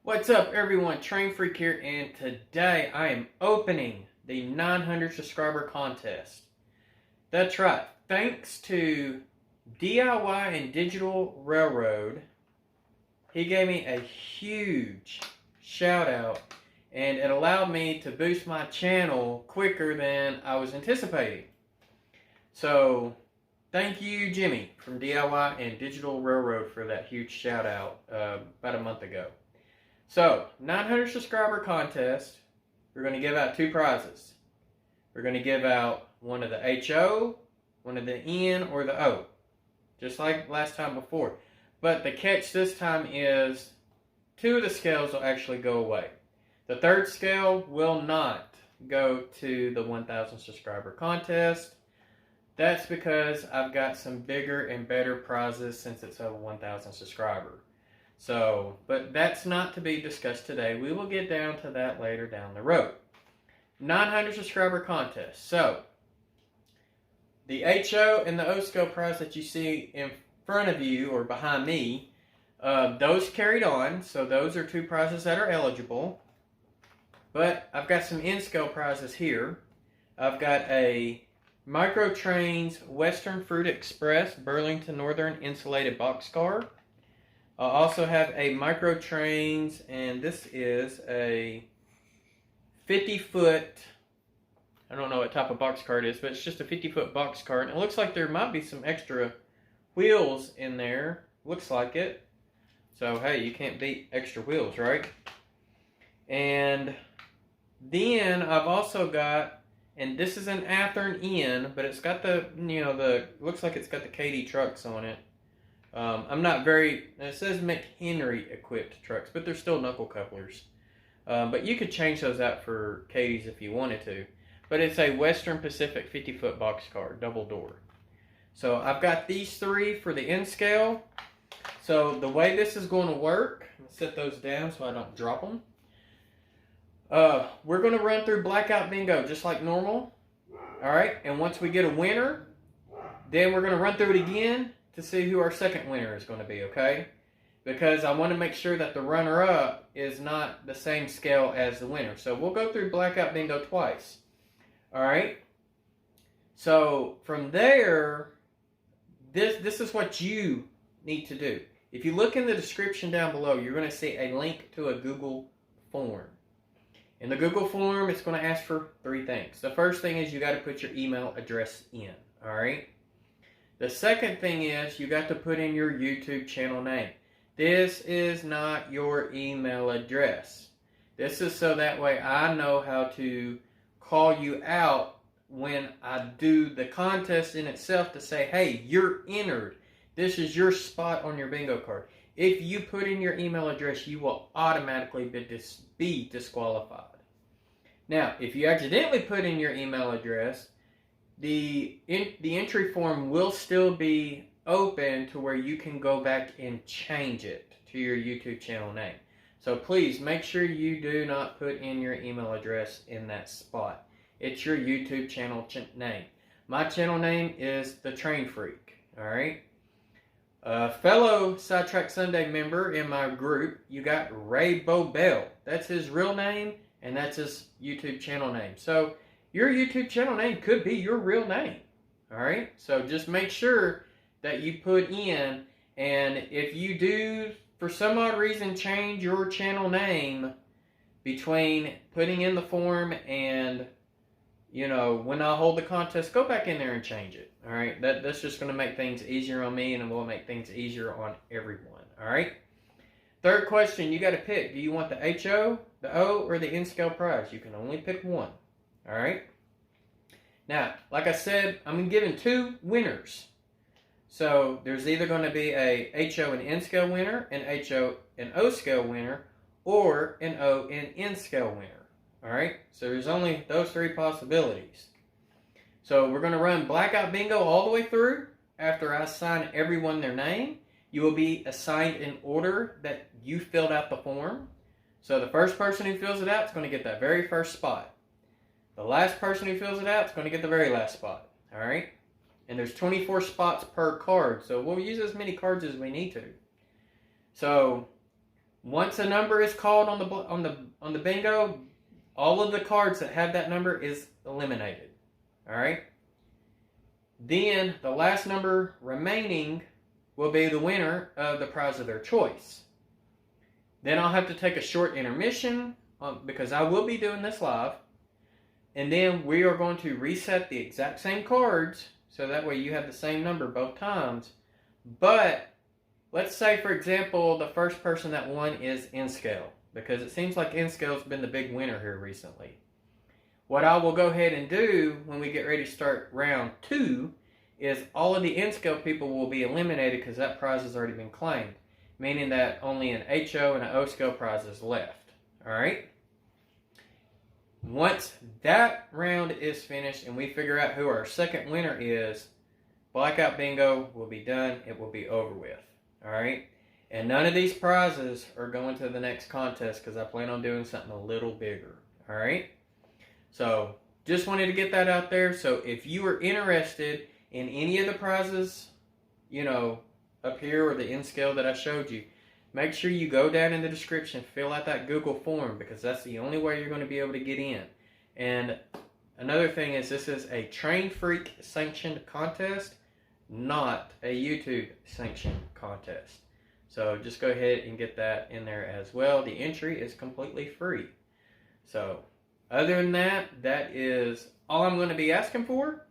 What's up everyone, Train Freak here, and today I am opening the 900 subscriber contest. That's right, thanks to DIY and Digital Railroad, he gave me a huge shout out and it allowed me to boost my channel quicker than I was anticipating. So thank you Jimmy from DIY and Digital Railroad for that huge shout out about a month ago. So, 900 subscriber contest, we're going to give out two prizes. We're going to give out one of the HO, one of the N, or the O. Just like last time before. But the catch this time is two of the scales will actually go away. The third scale will not go to the 1,000 subscriber contest. That's because I've got some bigger and better prizes since it's over 1,000 subscriber. So, but that's not to be discussed today. We will get down to that later down the road. 900 subscriber contest. So, the HO and the O scale prize that you see in front of you or behind me, those carried on. So those are two prizes that are eligible. But I've got some N scale prizes here. I've got a Micro Trains Western Fruit Express Burlington Northern Insulated Boxcar. I also have a Micro Trains, and this is a 50-foot, I don't know what type of boxcar it is, but it's just a 50-foot boxcar, and it looks like there might be some extra wheels in there. Looks like it. So, hey, you can't beat extra wheels, right? And then I've also got, and this is an Athearn N, but it's got the, looks like it's got the KD trucks on it. I'm not very, it says McHenry equipped trucks, but they're still knuckle couplers. But you could change those out for KDs if you wanted to. But it's a Western Pacific 50-foot boxcar, double door. So I've got these three for the N scale. So the way this is going to work, let's set those down so I don't drop them. We're going to run through Blackout Bingo just like normal. Alright, and once we get a winner, then we're going to run through it again to see who our second winner is going to be, okay? Because I want to make sure that the runner-up is not the same scale as the winner. So we'll go through Blackout Bingo twice. Alright? So from there, this is what you need to do. If you look in the description down below, you're going to see a link to a Google form. In the Google form, it's going to ask for three things. The first thing is you got to put your email address in, alright? The second thing is you got to put in your YouTube channel name. This is not your email address. This is so that way I know how to call you out when I do the contest in itself to say, hey, you're entered. This is your spot on your bingo card. If you put in your email address, you will automatically be disqualified. Now, if you accidentally put in your email address, the entry form will still be open to where you can go back and change it to your YouTube channel name. So please make sure you do not put in your email address in that spot. It's your YouTube channel name. My channel name is The Train Freak. Alright? A fellow Sidetrack Sunday member in my group, you got Ray Boebel. That's his real name and that's his YouTube channel name. So your YouTube channel name could be your real name. Alright? So just make sure that you put in, and if you do, for some odd reason, change your channel name between putting in the form and, when I hold the contest, go back in there and change it. Alright? That's just going to make things easier on me, and it will make things easier on everyone. Alright? Third question, you got to pick. Do you want the HO, the O, or the N scale prize? You can only pick one. Alright? Now, like I said, I'm giving two winners. So, there's either going to be a HO and N scale winner, an HO and O scale winner, or an O and N scale winner. Alright? So, there's only those three possibilities. So, we're going to run Blackout Bingo all the way through. After I assign everyone their name, you will be assigned in order that you filled out the form. So, the first person who fills it out is going to get that very first spot. The last person who fills it out is going to get the very last spot. Alright? And there's 24 spots per card. So we'll use as many cards as we need to. So Once a number is called on the bingo, all of the cards that have that number is eliminated. All right. Then the last number remaining will be the winner of the prize of their choice. Then I'll have to take a short intermission because I will be doing this live. And then we are going to reset the exact same cards so that way you have the same number both times. But let's say, for example, the first person that won is N-Scale, because it seems like N-Scale's been the big winner here recently. What I will go ahead and do when we get ready to start round 2 is all of the N-Scale people will be eliminated because that prize has already been claimed, meaning that only an HO and an O-Scale prize is left. All right? Once that round is finished and we figure out who our second winner is, Blackout Bingo will be done. It will be over with. All right? And none of these prizes are going to the next contest because I plan on doing something a little bigger. All right? So, just wanted to get that out there. So, if you are interested in any of the prizes, you know, up here or the N-Scale that I showed you, make sure you go down in the description, fill out that Google form, because that's the only way you're going to be able to get in. And another thing is, this is a Train Freak sanctioned contest, not a YouTube sanctioned contest. So just go ahead and get that in there as well. The entry is completely free. So other than that, that is all I'm going to be asking for.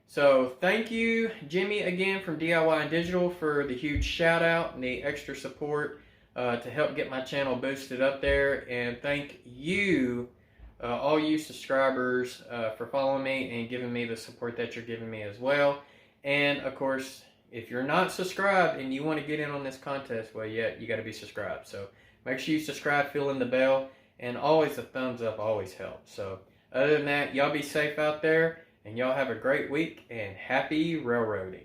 So thank you, Jimmy, again from DIY and Digital for the huge shout out and the extra support to help get my channel boosted up there. And thank you, all you subscribers, for following me and giving me the support that you're giving me as well. And of course, if you're not subscribed and you want to get in on this contest, well, yeah, you got to be subscribed. So make sure you subscribe, fill in the bell, and always a thumbs up always helps. So other than that, y'all be safe out there. And y'all have a great week and happy railroading.